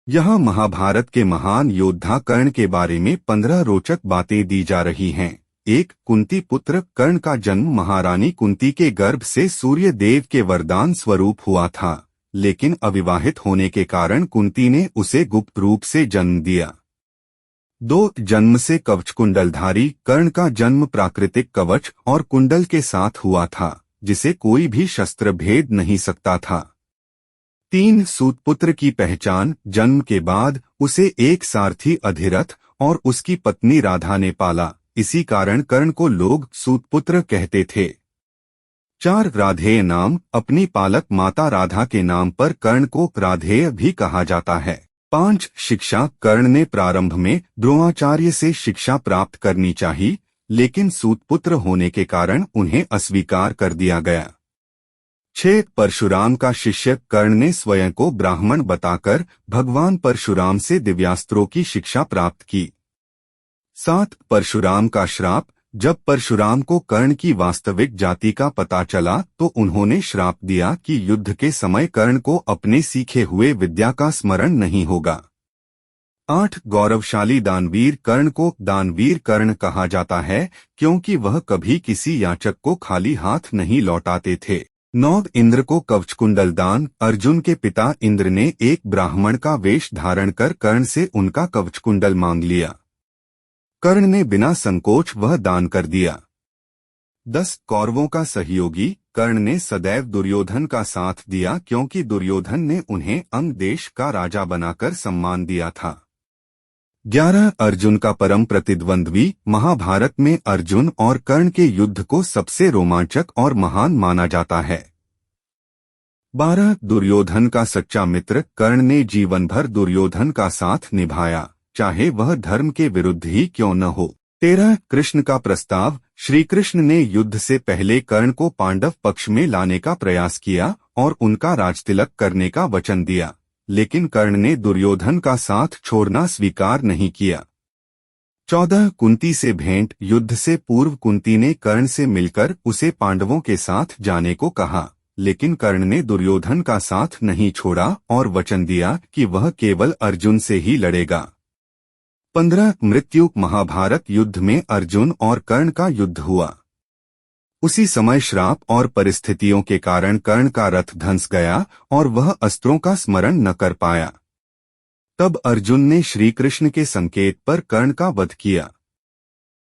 यहाँ महाभारत के महान योद्धा कर्ण के बारे में 15 रोचक बातें दी जा रही हैं। 1. कुंती पुत्र कर्ण का जन्म महारानी कुंती के गर्भ से सूर्य देव के वरदान स्वरूप हुआ था, लेकिन अविवाहित होने के कारण कुंती ने उसे गुप्त रूप से जन्म दिया। 2. जन्म से कवच कुंडलधारी कर्ण का जन्म प्राकृतिक कवच और कुंडल के साथ हुआ था, जिसे कोई भी शस्त्र भेद नहीं सकता था। 3. सूतपुत्र की पहचान जन्म के बाद उसे एक सारथी अधिरथ और उसकी पत्नी राधा ने पाला, इसी कारण कर्ण को लोग सूतपुत्र कहते थे। 4. राधेय नाम अपनी पालक माता राधा के नाम पर कर्ण को राधेय भी कहा जाता है। 5. शिक्षा कर्ण ने प्रारंभ में द्रोणाचार्य से शिक्षा प्राप्त करनी चाहिए, लेकिन सूतपुत्र होने के कारण उन्हें अस्वीकार कर दिया गया। 6. परशुराम का शिष्य कर्ण ने स्वयं को ब्राह्मण बताकर भगवान परशुराम से दिव्यास्त्रों की शिक्षा प्राप्त की। 7. परशुराम का श्राप जब परशुराम को कर्ण की वास्तविक जाति का पता चला तो उन्होंने श्राप दिया कि युद्ध के समय कर्ण को अपने सीखे हुए विद्या का स्मरण नहीं होगा। 8. गौरवशाली दानवीर कर्ण को दानवीर कर्ण कहा जाता है, क्योंकि वह कभी किसी याचक को खाली हाथ नहीं लौटाते थे। 9. इंद्र को कवचकुंडल दान अर्जुन के पिता इंद्र ने एक ब्राह्मण का वेश धारण कर कर्ण से उनका कवचकुंडल मांग लिया। कर्ण ने बिना संकोच वह दान कर दिया। 10. कौरवों का सहयोगी कर्ण ने सदैव दुर्योधन का साथ दिया, क्योंकि दुर्योधन ने उन्हें अंग देश का राजा बनाकर सम्मान दिया था। 11. अर्जुन का परम प्रतिद्वंद्वी महाभारत में अर्जुन और कर्ण के युद्ध को सबसे रोमांचक और महान माना जाता है। 12. दुर्योधन का सच्चा मित्र कर्ण ने जीवन भर दुर्योधन का साथ निभाया, चाहे वह धर्म के विरुद्ध ही क्यों न हो। 13. कृष्ण का प्रस्ताव श्री कृष्ण ने युद्ध से पहले कर्ण को पांडव पक्ष में लाने का प्रयास किया और उनका राजतिलक करने का वचन दिया, लेकिन कर्ण ने दुर्योधन का साथ छोड़ना स्वीकार नहीं किया। 14. कुंती से भेंट युद्ध से पूर्व कुंती ने कर्ण से मिलकर उसे पांडवों के साथ जाने को कहा, लेकिन कर्ण ने दुर्योधन का साथ नहीं छोड़ा और वचन दिया कि वह केवल अर्जुन से ही लड़ेगा। 15. मृत्यु महाभारत युद्ध में अर्जुन और कर्ण का युद्ध हुआ। उसी समय श्राप और परिस्थितियों के कारण कर्ण का रथ धंस गया और वह अस्त्रों का स्मरण न कर पाया। तब अर्जुन ने श्री कृष्ण के संकेत पर कर्ण का वध किया।